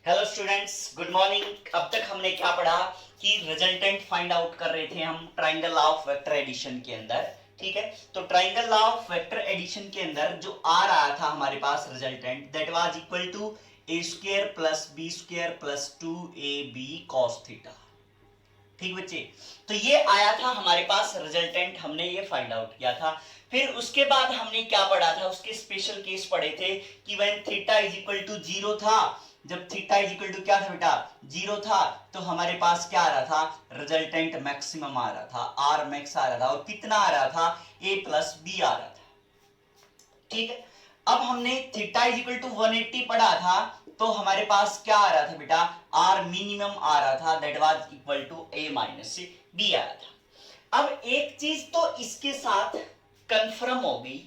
Hello students, good morning. अब तक हमने क्या पढ़ा कि रिजल्टेंट फाइंड आउट कर रहे थे हम triangle law of vector addition के अंदर। ठीक है, तो triangle law of vector addition के अंदर जो आ रहा था हमारे पास resultant, that was equal to A square plus B square plus 2ab cos theta. ठीक बच्चे, तो ये आया था हमारे पास रिजल्टेंट, हमने ये फाइंड आउट किया था। फिर उसके बाद हमने क्या पढ़ा था, उसके स्पेशल केस पढ़े थे कि when theta is equal to 0 था, जब थीटा इज इक्वल टू क्या था बेटा, 0 था, तो हमारे पास क्या आ रहा था, रिजल्टेंट मैक्सिमम आ रहा था, आर मैक्स आ रहा था। और कितना आ रहा था, ए प्लस बी आ रहा था। ठीक है, अब हमने थीटा इज इक्वल टू 180 पढ़ा था, तो हमारे पास क्या आ रहा था बेटा, आर मिनिमम आ रहा था, that was equal to A minus B आ रहा था। अब एक चीज तो इसके साथ कंफर्म हो गई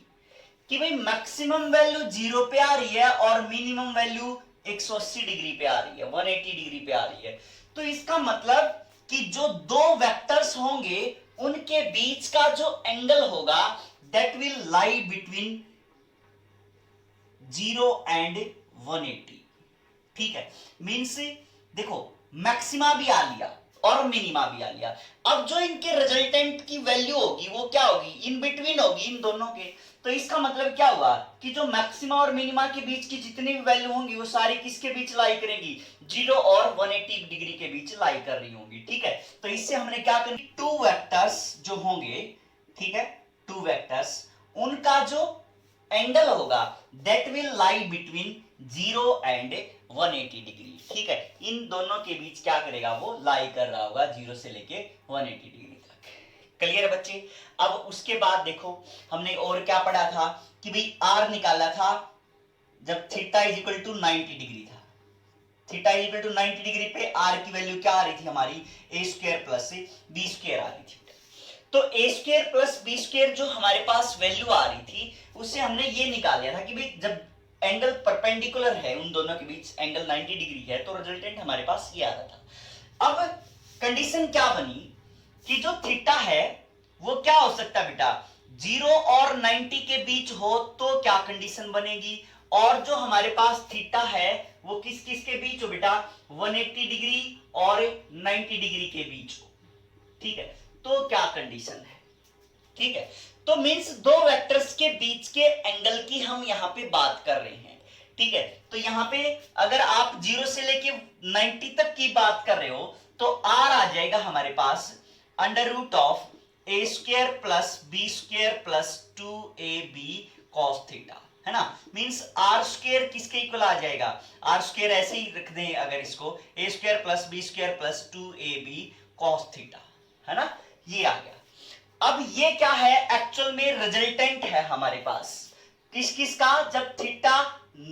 कि भाई मैक्सिमम वैल्यू 0 पे आ रही है और मिनिमम वैल्यू 180 डिग्री पे आ रही है, 180 डिग्री पे आ रही है। तो इसका मतलब कि जो दो वेक्टर्स होंगे उनके बीच का जो एंगल होगा that will lie between 0 and 180। ठीक है, मीन्स देखो मैक्सिमा भी आ लिया और मिनिमा भी आ लिया। अब जो इनके रिजल्टेंट की वैल्यू होगी वो क्या होगी, इन बिटवीन होगी इन दोनों के। तो इसका मतलब क्या हुआ कि जो मैक्सिमा और मिनिमा के बीच की जितनी भी वैल्यू होंगी वो सारी किसके बीच लाई करेंगी, 0 और 180 डिग्री के बीच लाई कर रही होंगी। ठीक है, तो इससे हमने क्या करना, टू वेक्टर्स जो होंगे, ठीक है, टू वेक्टर्स, उनका जो एंगल होगा that will lie between 0 and 180 degree. ठीक है, इन दोनों के बीच क्या करेगा, वो लाई कर रहा होगा 0 से लेके 180 डिग्री तक। क्लियर है बच्चे। अब उसके बाद देखो हमने और क्या पढ़ा था कि भाई आर निकाला था जब theta is equal to 90 degree था। Theta is equal to 90 degree पे आर की वैल्यू क्या आ रही थी हमारी, A square plus B square आ रही थी। तो A square plus B square जो हमारे पास वैल्यू आ रही थी उससे हमने ये निकाल लिया था कि भाई जब एंगल परपेंडिकुलर है उन दोनों के बीच, एंगल 90 डिग्री है, तो रिजल्टेंट हमारे पास ये आ रहा था। अब कंडीशन क्या बनी कि जो थीटा है वो क्या हो सकता है बेटा, 0 और 90 के बीच हो तो क्या कंडीशन बनेगी, और जो हमारे पास थीटा है वो किस किस के बीच हो बेटा, 180 डिग्री और 90 डिग्री के बीच हो। ठीक है, तो क्या कंडीशन है। ठीक है, तो मींस दो वेक्टर्स के बीच के एंगल की हम यहां पे बात कर रहे हैं। ठीक है, तो यहां पे अगर आप 0 से लेके 90 तक की बात कर रहे हो तो आर आ जाएगा हमारे पास under root of A square plus B square plus 2ab cos theta, है ना। मींस आर स्क्वायर किसके इक्वल आ जाएगा, आर स्क्वायर ऐसे ही रख दें अगर इसको, A square plus B square plus 2ab cos theta, है ना, ये आ गया। अब ये क्या है, एक्चुअल में रिजल्टेंट है हमारे पास किस किस का, जब थीटा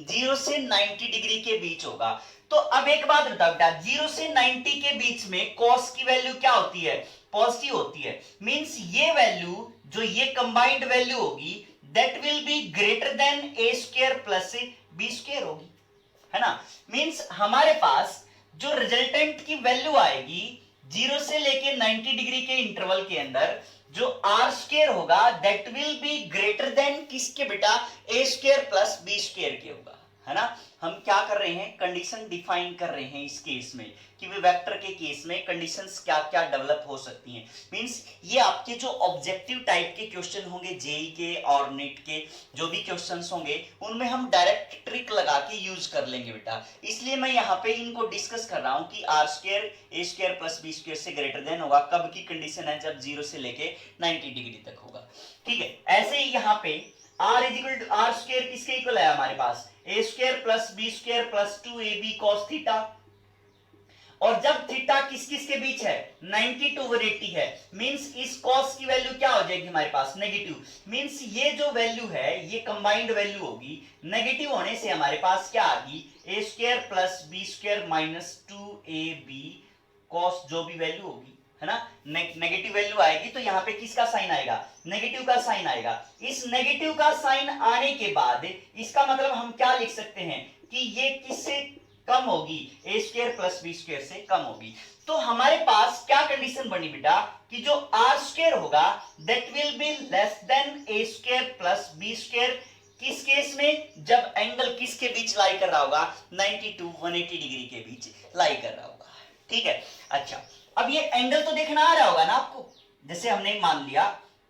0 से 90 डिग्री के बीच होगा। तो अब एक बात बताओ बेटा, 0 से 90 के बीच में cos की वैल्यू क्या होती है, पॉजिटिव होती है। मींस ये वैल्यू जो ये कंबाइंड वैल्यू होगी that will be greater than A square plus B square होगी, है ना। मींस हमारे पास जो रिजल्टेंट की वैल्यू आएगी 0 से लेके 90 डिग्री के इंटरवल के अंदर, जो आर स्क्वायर होगा that will be greater then किसके बेटा, ए स्क्वायर प्लस बी स्क्वायर के होगा, है ना। हम क्या कर रहे हैं, कंडीशन डिफाइन कर रहे हैं इस केस में कि वे वेक्टर के केस में कंडीशंस क्या क्या डेवलप हो सकती हैं। मींस ये आपके जो ऑब्जेक्टिव टाइप के क्वेश्चन होंगे जेई के और नेट के, जो भी क्वेश्चंस होंगे उनमें हम डायरेक्ट ट्रिक लगा के यूज कर लेंगे बेटा। इसलिए मैं यहाँ पे इनको डिस्कस कर रहा हूँ कि r square a square plus B square से ग्रेटर देन होगा, कब की कंडीशन है, जब 0 से लेके 90 डिग्री तक होगा। ठीक है, ऐसे ही यहाँ पे R is equal to R square किसके इक्वल है हमारे पास, A square plus B square plus 2ab cos theta. और जब थीटा किस किस के बीच है, 90 टू 180 है, मींस इस cos की वैल्यू क्या हो जाएगी हमारे पास, नेगेटिव। मींस ये जो वैल्यू है ये कंबाइंड वैल्यू होगी, नेगेटिव होने से हमारे पास क्या आ गई, A square plus B square minus 2ab cos जो भी वैल्यू होगी, है ना। नेगेटिव वैल्यू आएगी तो यहाँ पे किसका साइन आएगा, नेगेटिव का साइन आएगा। इस नेगेटिव का साइन आने के बाद इसका मतलब हम क्या लिख सकते हैं कि ये किससे कम होगी, ए स्क्वायर प्लस बी स्क्वायर से कम होगी। तो हमारे पास क्या कंडीशन बनी बेटा कि जो आर स्क्वायर होगा that will be less than A square plus B square किस केस में? जब एंगल किसके बीच लाई कर रहा होगा? 90 to 180 डिग्री के बीच लाई कर रहा होगा। ठीक है, अच्छा अब ये एंगल तो देखना आ रहा होगा ना आपको। जैसे हमने मान लिया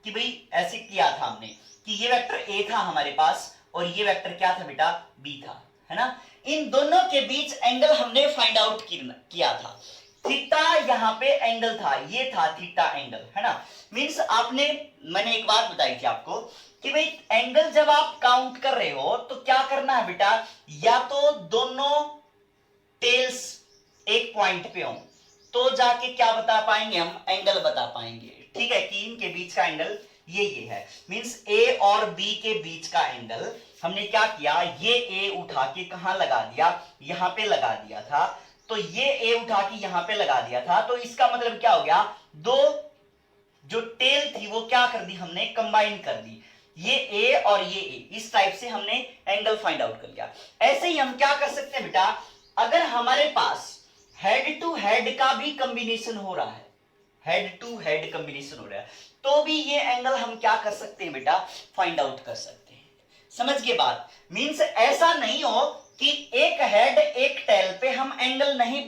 कि भाई ऐसे किया था हमने कि ये वेक्टर ए था हमारे पास और ये वेक्टर क्या था बेटा? बी था, है ना। इन दोनों के बीच एंगल हमने फाइंड आउट किया था। थीटा यहाँ पे एंगल था, ये था थीटा एंगल, है ना। मींस मैंने एक बात बताई थी आपको कि भाई एंगल जब आप काउंट कर रहे हो तो क्या करना है बेटा? या तो दोनों टेल्स एक पॉइंट पे हो तो जाके क्या बता पाएंगे हम? एंगल बता पाएंगे। ठीक है, कि इनके बीच का एंगल ये है। मींस ए और बी के बीच का एंगल हमने क्या किया? ये ए उठा के कहां लगा दिया? यहां पे लगा दिया था। तो ये ए उठा के यहां पे लगा दिया था, तो इसका मतलब क्या हो गया? दो जो टेल थी वो क्या कर दी हमने? कंबाइन कर दी। ये ए और ये ए, इस टाइप से हमने एंगल फाइंड आउट कर लिया। ऐसे ही हम क्या कर सकते हैं बेटा? अगर हमारे पास हेड टू हेड का भी कॉम्बिनेशन हो रहा है, हेड टू हेड कॉम्बिनेशन हो रहा है, तो भी ये एंगल हम क्या कर सकते हैं बेटा? फाइंड आउट कर सकते हैं। समझ गए बात? मींस ऐसा नहीं हो कि एक हेड एक टेल पे हम एंगल नहीं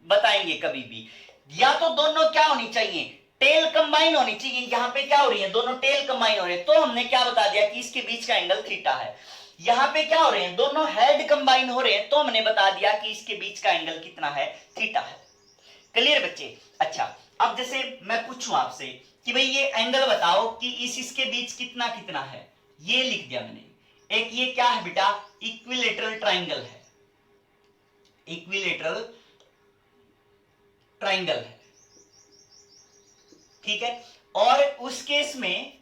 बताएंगे कभी भी। या तो दोनों क्या होनी चाहिए? टेल कंबाइन होनी चाहिए। यहां पे क्या हो रही है? दोनों टेल कंबाइन हो रहे हैं, तो हमने क्या बता दिया कि इसके बीच का एंगल थीटा है। यहां पे क्या हो रहे हैं? दोनों हेड कंबाइन हो रहे हैं, तो हमने बता दिया कि इसके बीच का एंगल कितना है? थीटा है। क्लियर बच्चे? अच्छा अब जैसे मैं पूछूं आपसे कि भाई ये एंगल बताओ कि इसके बीच कितना कितना है, ये लिख दिया मैंने। एक ये क्या है बेटा? इक्विलेटरल ट्राइंगल है, इक्विलेटरल ट्राइंगल है। ठीक है, और उस केस में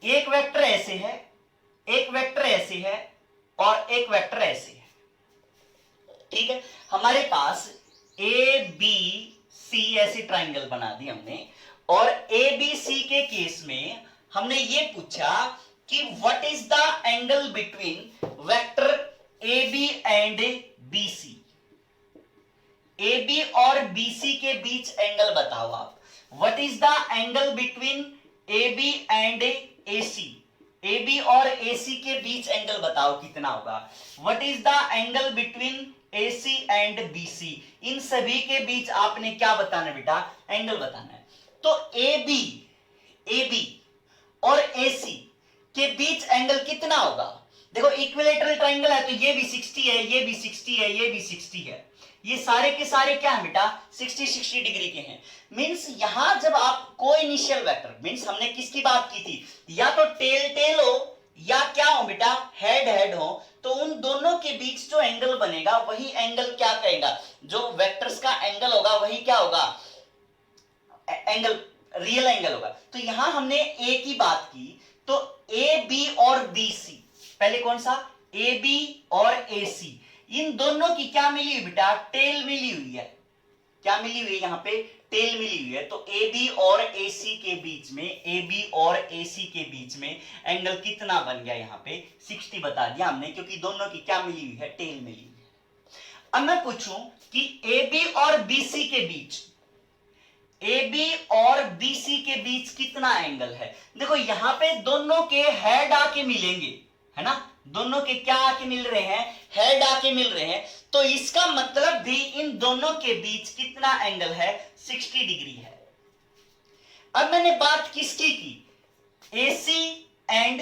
एक वेक्टर ऐसे है, एक वेक्टर ऐसे है और एक वेक्टर ऐसे है। ठीक है, हमारे पास ए बी सी ऐसी ट्राइंगल बना दी हमने, और ए बी सी के केस में हमने ये पूछा कि what is the angle between vector A B and B C. A B और बी सी के बीच एंगल बताओ आप। What is the angle between A B and A C. A B और ए सी के बीच एंगल बताओ कितना होगा। What is the angle between A C and B C. इन सभी के बीच आपने क्या बताना बेटा? एंगल बताना है। तो ए बी और ए सी के बीच एंगल कितना होगा? देखो इक्विलेटरल ट्राइंगल है तो ये भी 60 है, ये भी 60 है, ये भी 60 है। ये सारे के सारे क्या है बेटा? 60 डिग्री के हैं। मींस यहां जब आप को इनिशियल वेक्टर, मींस हमने किसकी बात की थी? या तो टेल हो या क्या हो बेटा? हेड हो। तो उन दोनों के बीच जो एंगल बनेगा वही एंगल क्या कहेगा? जो वेक्टर्स का एंगल होगा वही क्या होगा? एंगल, रियल एंगल होगा। तो यहां हमने ए की बात की, तो ए बी और बी सी, पहले कौन सा? ए बी और ए सी, इन दोनों की क्या मिली हुई बेटा? टेल मिली हुई है। क्या मिली हुई है? यहां पे टेल मिली हुई है। तो ए बी और ए सी के बीच में, ए बी और ए सी के बीच में एंगल कितना बन गया? यहां पे 60 बता दिया हमने, क्योंकि दोनों की क्या मिली हुई है? टेल मिली हुई है। अब मैं पूछूं कि ए बी और बी सी के बीच, ए बी और बी सी के बीच कितना एंगल है? देखो यहां पे दोनों के हेड आके मिलेंगे, है ना। दोनों के क्या आके मिल रहे हैं? हेड आके मिल रहे हैं। तो इसका मतलब भी इन दोनों के बीच कितना एंगल है? 60 डिग्री है। अब मैंने बात किसकी की? AC एंड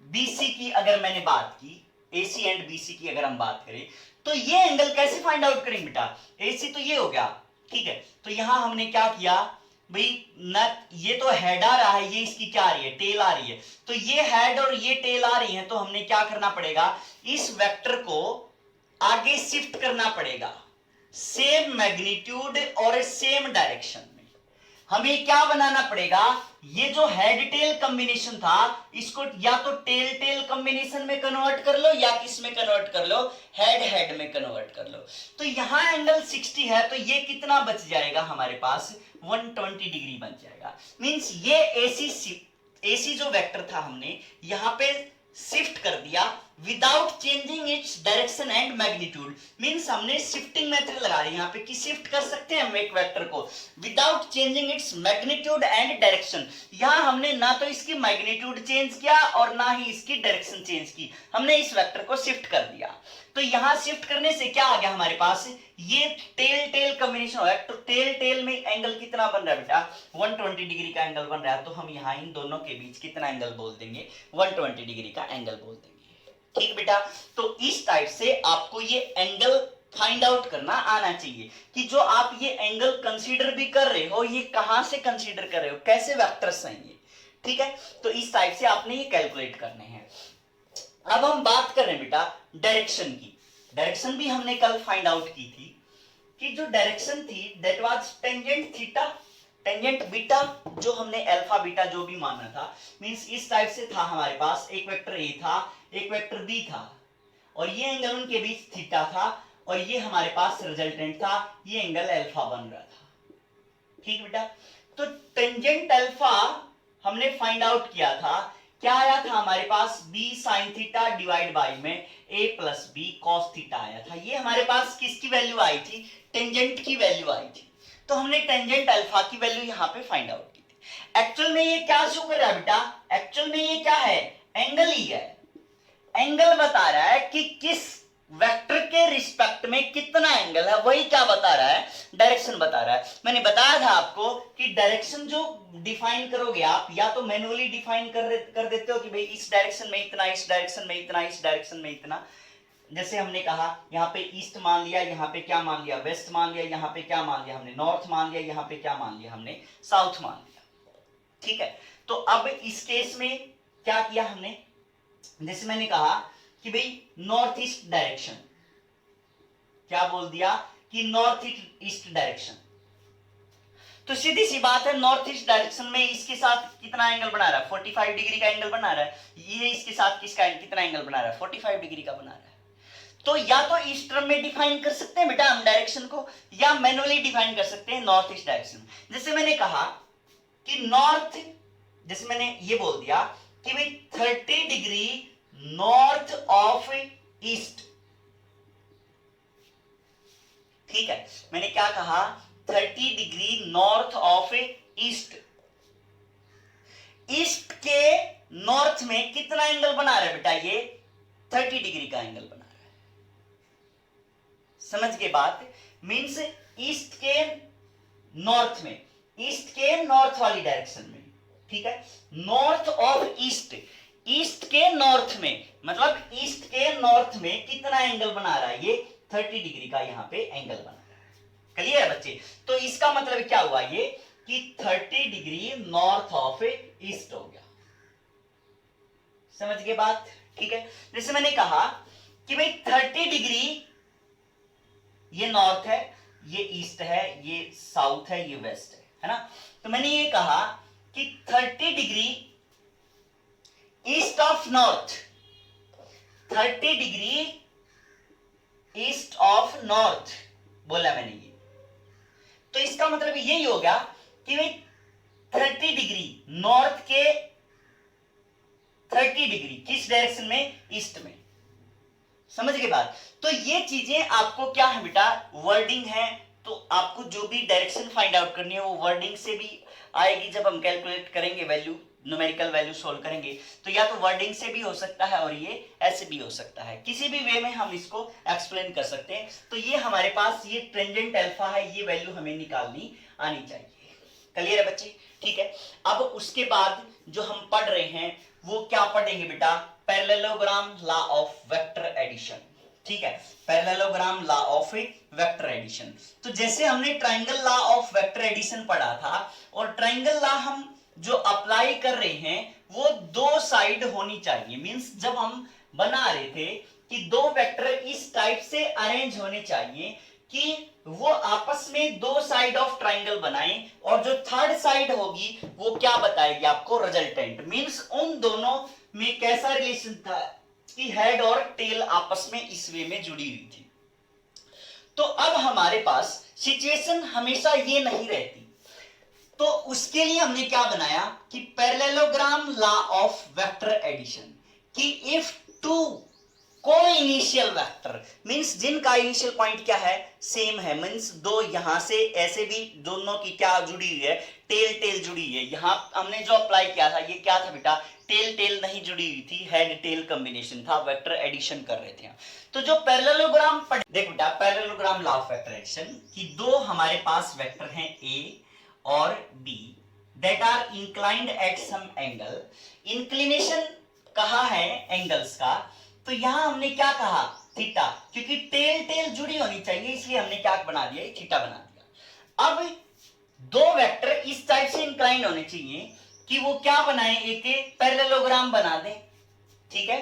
BC की अगर मैंने बात की, AC एंड BC की अगर हम बात करें, तो ये एंगल कैसे फाइंड आउट करेंगे बेटा? AC तो ये हो गया, ठीक है। तो यहां हमने क्या किया भाई? न ये तो हेड आ रहा है, ये इसकी क्या आ रही है? टेल आ रही है। तो ये हेड और ये टेल आ रही है, तो हमने क्या करना पड़ेगा? इस वेक्टर को आगे शिफ्ट करना पड़ेगा, सेम मैग्नीट्यूड और सेम डायरेक्शन में। हमें क्या बनाना पड़ेगा? ये जो हेड टेल कॉम्बिनेशन था, इसको या तो टेल टेल कॉम्बिनेशन में कन्वर्ट कर लो या किस में कन्वर्ट कर लो? हेड हेड में कन्वर्ट कर लो। तो यहां एंगल 60 है, तो ये कितना बच जाएगा हमारे पास? 120 डिग्री बच जाएगा। मींस ये AC जो वेक्टर था हमने यहां पे शिफ्ट कर दिया without changing its direction and magnitude. Means हमने शिफ्टिंग मेथड लगा दी यहाँ पे कि शिफ्ट कर सकते हैं हम एक वेक्टर को without changing its magnitude and direction. यहाँ हमने ना तो इसकी मैग्नीट्यूड चेंज किया और ना ही इसकी डायरेक्शन चेंज की, हमने इस वेक्टर को शिफ्ट कर दिया। तो यहां शिफ्ट करने से क्या आ गया हमारे पास, ये टेल टेल कॉम्बिनेशन हो गया। तो टेल टेल में एंगल कितना बन रहा है बेटा, 120 डिग्री का एंगल बन रहा है। तो हम यहाँ इन दोनों के बीच कितना एंगल बोल देंगे, 120 डिग्री का एंगल बोल देंगे। ठीक बेटा, तो इस टाइप से आपको ये एंगल फाइंड आउट करना आना चाहिए कि जो आप ये एंगल कंसीडर भी कर रहे हो, ये कहां से कंसीडर कर रहे हो, कैसे वेक्टर्स हैं ये। ठीक है, तो इस टाइप से आपने ये कैलकुलेट करने हैं। अब हम बात कर रहे हैं बेटा डायरेक्शन की। डायरेक्शन भी हमने कल फाइंड आउट की थी कि जो डायरेक्शन थी that was tangent theta tangent beta, जो हमने अल्फा बीटा जो भी माना था। मींस इस टाइप से था हमारे पास, एक वेक्टर ए था एक वेक्टर बी था और ये एंगल उनके बीच थीटा था और ये हमारे पास रिजल्टेंट था, ये एंगल अल्फा बन रहा था। ठीक बेटा, तो टेंजेंट अल्फा हमने फाइंड आउट किया था, क्या आया था हमारे पास, b sin theta divide by में a plus B cos theta आया था। ये हमारे पास किसकी वैल्यू आई थी, टेंजेंट की वैल्यू आई थी। तो हमने टेंजेंट अल्फा की वैल्यू यहाँ पे फाइंड आउट की थी। एक्चुअल में ये क्या शो कर रहा है बेटा, एक्चुअल में ये क्या है, एंगल ही है। एंगल बता रहा है कि किस वेक्टर के रिस्पेक्ट में कितना एंगल है, वही क्या बता रहा है, डायरेक्शन बता रहा है। मैंने बताया था आपको कि डायरेक्शन जो डिफाइन करोगे आप, या तो मैनुअली डिफाइन कर देते हो कि भाई इस डायरेक्शन में इतना, इस डायरेक्शन में इतना, इस डायरेक्शन में इतना। जैसे हमने कहा यहाँ पे ईस्ट मान लिया, यहाँ पे क्या मान लिया, वेस्ट मान लिया, यहाँ पे क्या मान लिया हमने, नॉर्थ मान लिया, यहाँ पे क्या मान लिया हमने, साउथ मान लिया। ठीक है, तो अब इस केस में क्या किया हमने, जैसे मैंने कहा कि भाई नॉर्थ ईस्ट डायरेक्शन, क्या बोल दिया कि नॉर्थ ईस्ट डायरेक्शन। तो सीधी सी बात है, नॉर्थ ईस्ट डायरेक्शन में इसके साथ कितना एंगल बना रहा है, 45 डिग्री का एंगल बना रहा है। ये इसके साथ किसका कितना एंगल बना रहा है, 45 डिग्री का बना रहा है। तो या तो इस टर्म में डिफाइन कर सकते हैं बेटा हम डायरेक्शन को, या मैनुअली डिफाइन कर सकते हैं नॉर्थ ईस्ट डायरेक्शन। जैसे मैंने कहा कि नॉर्थ, जैसे मैंने ये बोल दिया कि भाई 30 डिग्री नॉर्थ ऑफ ईस्ट। ठीक है, मैंने क्या कहा, 30 degree north of east. East के नॉर्थ में कितना एंगल बना रहा है बेटा, ये 30 डिग्री का एंगल बना रहा है। समझ के बात, मींस ईस्ट के नॉर्थ में, ईस्ट के नॉर्थ वाली डायरेक्शन में। ठीक है, नॉर्थ ऑफ ईस्ट, ईस्ट के नॉर्थ में, मतलब ईस्ट के नॉर्थ में कितना एंगल बना रहा है, ये 30 डिग्री का यहाँ पे एंगल बना रहा है। क्लियर है बच्चे, तो इसका मतलब क्या हुआ ये कि 30 डिग्री नॉर्थ ऑफ ईस्ट हो गया। समझ गए बात। ठीक है, जैसे मैंने कहा कि भाई 30 डिग्री ये नॉर्थ है, ये ईस्ट है, ये साउथ है, ये वेस्ट है ना। तो मैंने ये कहा कि 30 degree east of north, 30 degree east of north बोला मैंने ये। तो इसका मतलब यही होगा कि भाई 30 डिग्री नॉर्थ के 30 डिग्री किस डायरेक्शन में, ईस्ट में। समझ गए बात। तो ये चीजें आपको क्या है बेटा, वर्डिंग है। तो आपको जो भी डायरेक्शन फाइंड आउट करनी है वो वर्डिंग से भी आएगी। जब हम कैलकुलेट करेंगे वैल्यू, न्यूमेरिकल वैल्यू सोल्व करेंगे, तो या तो वर्डिंग से भी हो सकता है और ये ऐसे भी हो सकता है, किसी भी वे में हम इसको एक्सप्लेन कर सकते हैं। तो ये हमारे पास ये टेंजेंट अल्फा है, ये वैल्यू हमें निकालनी आनी चाहिए। क्लियर है बच्चे। ठीक है, अब उसके बाद जो हम पढ़ रहे हैं वो क्या पढ़ेंगे बेटा, parallelogram law of vector addition. ठीक है, parallelogram law of vector addition. तो जैसे हमने triangle law of vector addition पढ़ा था, और ट्राइंगल लॉ हम जो अप्लाई कर रहे हैं वो दो साइड होनी चाहिए। मींस जब हम बना रहे थे कि दो वेक्टर इस टाइप से अरेंज होने चाहिए कि वो आपस में दो साइड ऑफ ट्राइंगल बनाएं, और जो थर्ड साइड होगी वो क्या बताएगी आपको, रिजल्टेंट। मींस उन दोनों में कैसा रिलेशन था कि हेड और टेल आपस में इस वे में जुड़ी हुई थी। तो अब हमारे पास सिचुएशन हमेशा ये नहीं रहती, तो उसके लिए हमने क्या बनाया कि parallelogram law of vector addition, कि इफ टू को इनिशियल वेक्टर मींस जिनका इनिशियल पॉइंट क्या है, सेम है, मींस दो यहां से ऐसे भी दोनों की क्या जुड़ी हुई है, टेल टेल जुड़ी है। यहां हमने जो अप्लाई किया था ये क्या था बेटा, टेल टेल नहीं जुड़ी हुई थी, हेड टेल कॉम्बिनेशन था, वेक्टर एडिशन कर रहे थे। तो जो पैरेललोग्राम देख बेटा, parallelogram law of vector addition कि दो हमारे पास वेक्टर हैं ए और b that are inclined at some angle. Inclination कहा है एंगल्स का, तो यहां हमने क्या कहा, थीटा, क्योंकि टेल टेल जुड़ी होनी चाहिए इसलिए हमने क्या बना दिया, थीटा बना दिया। अब दो वेक्टर इस टाइप से इंक्लाइंड होने चाहिए कि वो क्या बनाए, एक पैरेललोग्राम बना दें। ठीक है,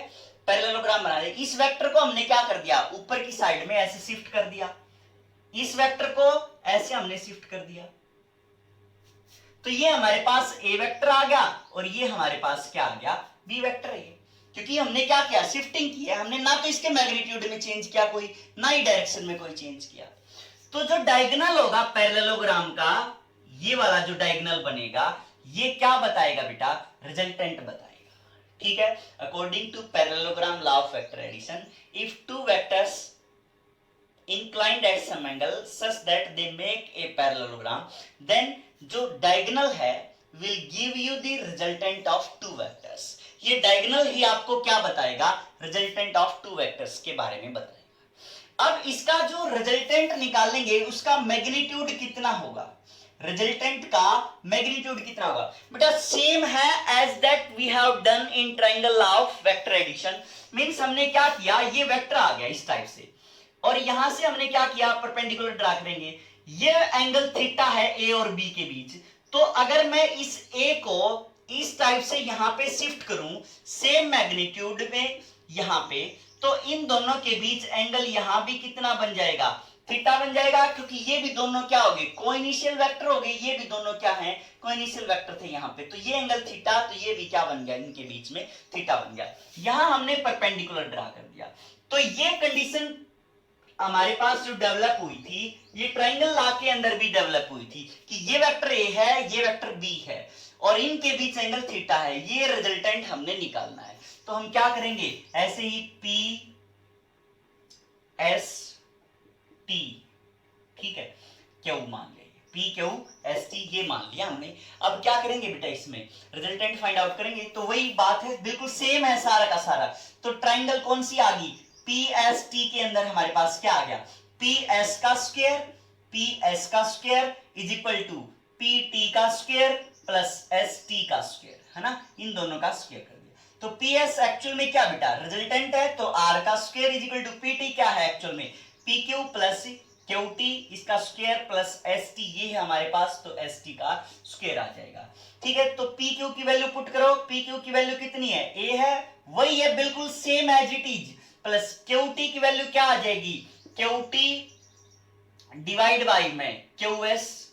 पैरेललोग्राम बना दें। इस वेक्टर को हमने क्या कर दिया, ऊपर की साइड में ऐसे शिफ्ट कर दिया, इस वेक्टर को ऐसे हमने शिफ्ट कर दिया, तो ये हमारे पास ए वेक्टर आ गया और ये हमारे पास क्या आ गया, बी वेक्टर है। क्योंकि हमने क्या किया, शिफ्टिंग की है हमने, ना तो इसके मैग्नीट्यूड में चेंज किया कोई, ना ही डायरेक्शन में कोई चेंज किया। तो जो डायगोनल होगा पैरेललोग्राम का, ये वाला जो डायगोनल बनेगा, ये क्या बताएगा बेटा, रिजल्टेंट बताएगा। ठीक है, according to parallelogram law of vector addition, if two vectors inclined at some angle such that they make a parallelogram, then जो diagonal है will give you the resultant of two vectors। ये diagonal ही आपको क्या बताएगा, resultant of two vectors के बारे में बताएगा। अब इसका जो resultant निकालेंगे उसका मैग्नीट्यूड कितना होगा, रिजल्टेंट का मैग्नीट्यूड कितना होगा बेटा, सेम है as that we have done in triangle law of vector addition. Means हमने क्या किया, ये वेक्टर आ गया इस टाइप से और यहां से हमने क्या किया, परपेंडिकुलर ड्रा करेंगे। ये एंगल थीटा है ए और बी के बीच, तो अगर मैं इस ए को इस टाइप से यहां पे शिफ्ट करूं सेम मैग्नीट्यूड में यहां पे, तो इन दोनों के बीच एंगल यहां भी कितना बन जाएगा, थीटा बन जाएगा, क्योंकि ये भी दोनों क्या हो गए, कोइनिशियल वेक्टर हो गए, ये भी दोनों क्या हैं, कोइनिशियल वेक्टर थे यहां पे, तो ये एंगल थीटा, तो ये भी क्या बन गया, इनके बीच में थीटा बन गया। यहां हमने परपेंडिकुलर ड्रा कर दिया, तो ये कंडीशन हमारे पास जो डेवलप हुई थी, ये ट्रायंगल लॉ के अंदर भी डेवलप हुई थी कि ये वेक्टर ए है, ये वेक्टर बी है और इनके बीच एंगल थीटा है, ये रिजल्टेंट हमने निकालना है। तो हम क्या करेंगे, ऐसे ही पी एस टी, ठीक है, क्यू मान लिया, पी क्यू एस टी ये मान लिया हमने। अब क्या करेंगे बेटा, इसमें रिजल्टेंट फाइंड आउट करेंगे, तो वही बात है, बिल्कुल सेम है सारा का सारा। तो ट्रायंगल कौन सी आ गई, पी एस टी के अंदर हमारे पास क्या आ गया, पी एस का square is equal to P T का स्क्वायर प्लस एस टी का स्क्वायर, है ना, इन दोनों का स्क्वायर कर दिया। तो पी एस एक्चुअल में क्या बेटा, रिजल्टेंट है, तो आर का square is equal to P T क्या है एक्चुअल में, P Q plus Q T, इसका स्क्वायर प्लस एस टी, ये है हमारे पास, तो एस टी का स्क्वायर आ जाएगा। ठीक है, तो पी क्यू की वैल्यू पुट करो, पी क्यू की वैल्यू कितनी है, ए है, वही है बिल्कुल same as it is, plus Q T की वैल्यू क्या आ जाएगी, क्यू टी डिवाइड बाई में Q S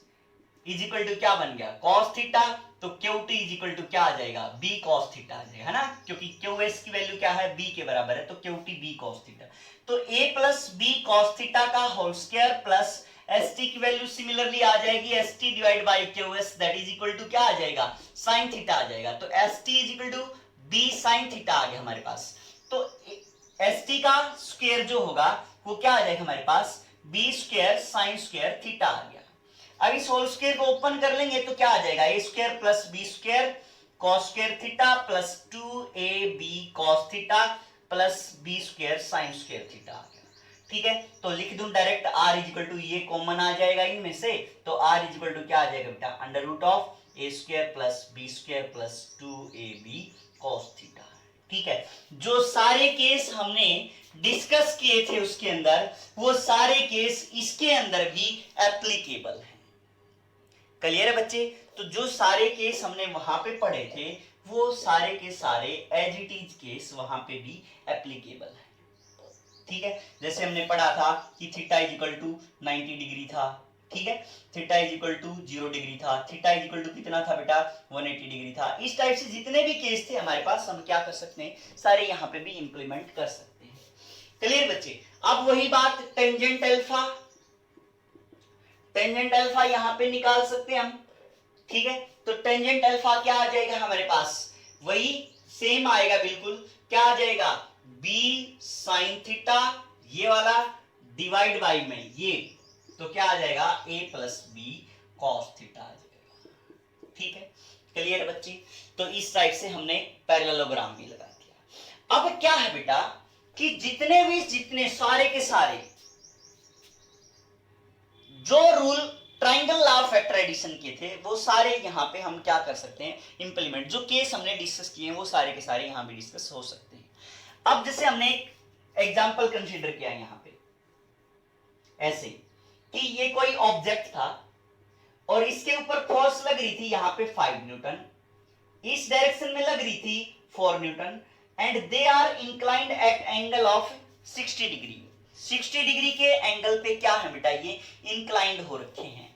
is equal to क्या बन गया, कॉस थीटा, तो Q T is equal to क्या आ जाएगा, बी कॉस थीटा आ जाएगा, है ना, क्योंकि क्यू एस की वैल्यू क्या है, बी के बराबर है, तो Q T B cos theta. तो A plus B cos theta का whole square plus S T की वैल्यू सिमिलरली आ जाएगी, S T divide by Q S that is equal to क्या आ जाएगा, साइन थीटा आ जाएगा। तो S T is equal to B sine theta आ गया हमारे पास। तो एस टी का स्क्वायर जो होगा वो क्या आ जाएगा हमारे पास, B square sine square theta आ गया। अब इस होल स्क्वायर को ओपन कर लेंगे तो क्या आ जाएगा, A square plus B square cos square theta plus 2ab cos theta plus B square sine square theta आ गया। ठीक है, तो लिख दूं direct, R is equal to, ये कॉमन आ जाएगा इनमें से, तो आर इज इक्वल टू क्या आ जाएगा बेटा, under root of A square plus B square plus 2ab cos theta. ठीक है, जो सारे केस हमने डिस्कस किए थे उसके अंदर, वो सारे केस इसके अंदर भी एप्लीकेबल है। क्लियर है बच्चे, तो जो सारे केस हमने वहां पे पढ़े थे वो सारे के सारे एज इट इज केस वहां पे भी एप्लीकेबल है। ठीक है, जैसे हमने पढ़ा था कि theta is equal to 90 degree था, ठीक है, theta is equal to 0 degree था, थीटा इज इक्वल टू कितना था बेटा, 180 डिग्री था। इस टाइप से जितने भी केस थे हमारे पास, हम क्या कर सकते हैं, सारे यहाँ पे भी इंप्लीमेंट कर सकते हैं। क्लियर बच्चे, अब वही बात टेंजेंट अल्फा, टेंजेंट अल्फा यहाँ पे निकाल सकते हैं हम। ठीक है, तो टेंजेंट अल्फा क्या आ जाएगा हमारे पास, वही सेम आएगा बिल्कुल, क्या आ जाएगा, बी साइन थीटा, ये वाला डिवाइड बाई में ये, तो क्या आ जाएगा a plus B cos theta आ जाएगा। ठीक है, क्लियर बच्ची? तो इस टाइप से हमने पैरेललोग्राम भी लगा दिया। अब क्या है बेटा कि जितने सारे के सारे जो rule triangle law of vector addition के थे वो सारे यहां पे हम क्या कर सकते हैं, इंप्लीमेंट। जो केस हमने डिस्कस किए हैं वो सारे के सारे यहां भी डिस्कस हो सकते हैं। अब जैसे हमने एक एग्जांपल कंसीडर किया यहां पे ऐसे कि ये कोई ऑब्जेक्ट था और इसके ऊपर फोर्स लग रही थी यहां पे 5 न्यूटन, इस डायरेक्शन में लग रही थी 4 newton, and they are inclined at angle of 60 degree. 60 degree के एंगल पे क्या है बेटा, ये इंक्लाइंड हो रखे हैं।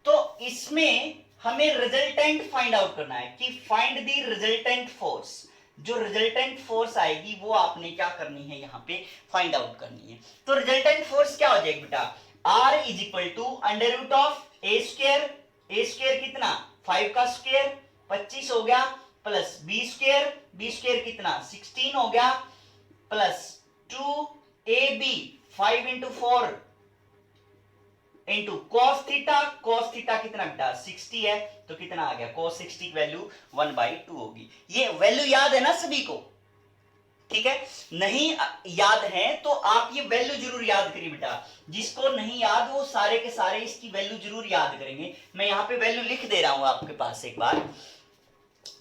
तो इसमें हमें रिजल्टेंट फाइंड आउट करना है कि फाइंड द रिजल्टेंट फोर्स। जो रिजल्टेंट फोर्स आएगी वो आपने क्या करनी है, यहाँ पे फाइंड आउट करनी है। तो रिजल्टेंट फोर्स क्या हो जाएगी बेटा, R is equal to under root of A square, a square कितना 5 का स्क्वायर 25 हो गया, प्लस बी स्क्वायर कितना 16 हो गया, plus 2ab 5 into 4 into cos theta कितना बेटा 60 है, तो कितना आ गया cos 60 की वैल्यू 1/2 होगी। ये वैल्यू याद है ना सभी को? ठीक है, नहीं याद है तो आप ये वैल्यू जरूर याद करिए बेटा। जिसको नहीं याद वो सारे के सारे इसकी वैल्यू जरूर याद करेंगे। मैं यहाँ पे वैल्यू लिख दे रहा हूं आपके पास एक बार।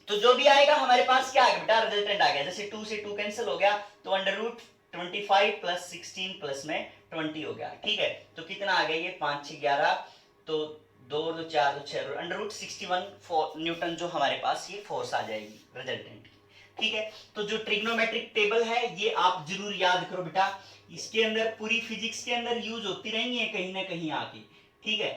तो जो भी आएगा हमारे पास क्या आ गया बेटा, रिजल्टेंट आ गया। जैसे 2 से 2 कैंसिल हो गया तो अंडर रूट 25 प्लस 16 प्लस में 20 हो गया। ठीक है, तो कितना आ गया ये 5 6 11, तो 2 2 4 2 6 अंडर रूट 61 न्यूटन जो हमारे पास ये फोर्स आ जाएगी रिजल्टेंट की। ठीक है, तो जो ट्रिग्नोमेट्रिक टेबल है ये आप जरूर याद करो बेटा। इसके अंदर पूरी फिजिक्स के अंदर यूज होती रहेंगी है कहीं ना कहीं आके। ठीक है,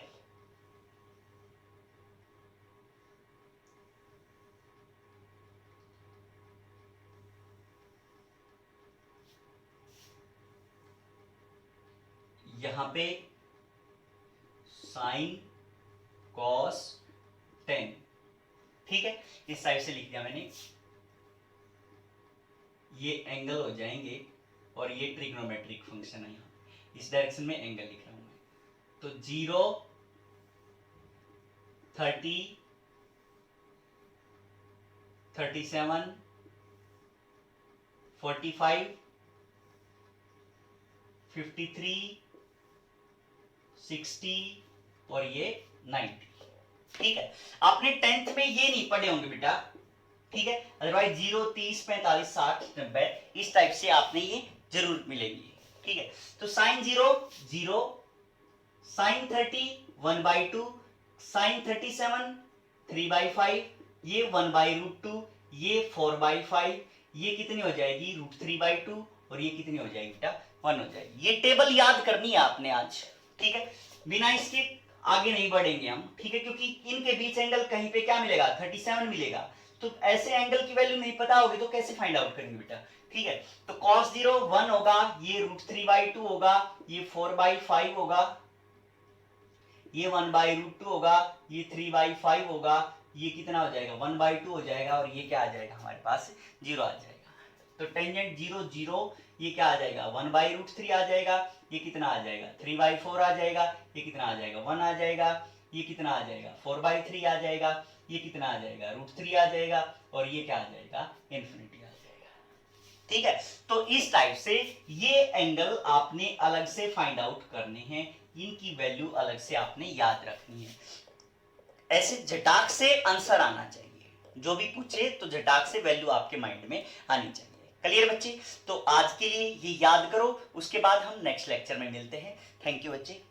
यहां पे साइन कॉस टेन, ठीक है, इस साइड से लिख दिया मैंने। ये एंगल हो जाएंगे और ये ट्रिग्नोमेट्रिक फंक्शन है, यहाँ इस डायरेक्शन में एंगल लिख रहा हूं मैं। तो 0 30 37 45 53 60 और ये 90। ठीक है, आपने 10th में ये नहीं पढ़े होंगे बेटा। ठीक है, अदरवाइज 0 30 45 60 90 इस टाइप से आपने ये जरूर मिलेंगे। ठीक है, तो साइन 0 0, साइन 30 1/2, साइन 37 3/5, ये 1/√2, ये 4/5, ये कितनी हो जाएगी √3/2 और ये कितनी हो जाएगी बेटा 1 हो जाएगी। ये टेबल याद करनी है आपने आज। ठीक है, बिना इसके आगे नहीं बढ़ेंगे हम। ठीक है, क्योंकि इनके बीच एंगल कहीं पे क्या मिलेगा 37 मिलेगा, तो ऐसे एंगल की वैल्यू नहीं पता होगी तो कैसे फाइंड आउट करेंगे बेटा। ठीक है, तो cos 0 1 होगा, ये √3/2 होगा, ये 4/5 होगा, ये 1/√2 होगा, ये 3/5 होगा, ये कितना हो जाएगा 1/2 हो जाएगा, और ये क्या आ जाएगा हमारे पास 0 आ जाएगा। तो टेंजेंट 0 0, ये क्या आ जाएगा 1/√3 आ जाएगा, ये कितना आ जाएगा 3/4 आ जाएगा, ये कितना आ जाएगा 1 आ जाएगा, ये कितना आ जाएगा 4/3 आ जाएगा, ये कितना आ जाएगा √3 आ जाएगा, और ये क्या आ जाएगा इन्फिनिटी आ जाएगा। ठीक है, तो इस टाइप से ये एंगल आपने अलग से फाइंड आउट करने हैं, इनकी वैल्यू अलग से आपने याद रखनी है। ऐसे झटाक से आंसर आना चाहिए, जो भी पूछे तो झटाक से वैल्यू आपके माइंड में आनी चाहिए। क्लियर बच्चे? तो आज के लिए ये याद करो, उसके बाद हम नेक्स्ट लेक्चर में मिलते हैं। थैंक यू बच्चे।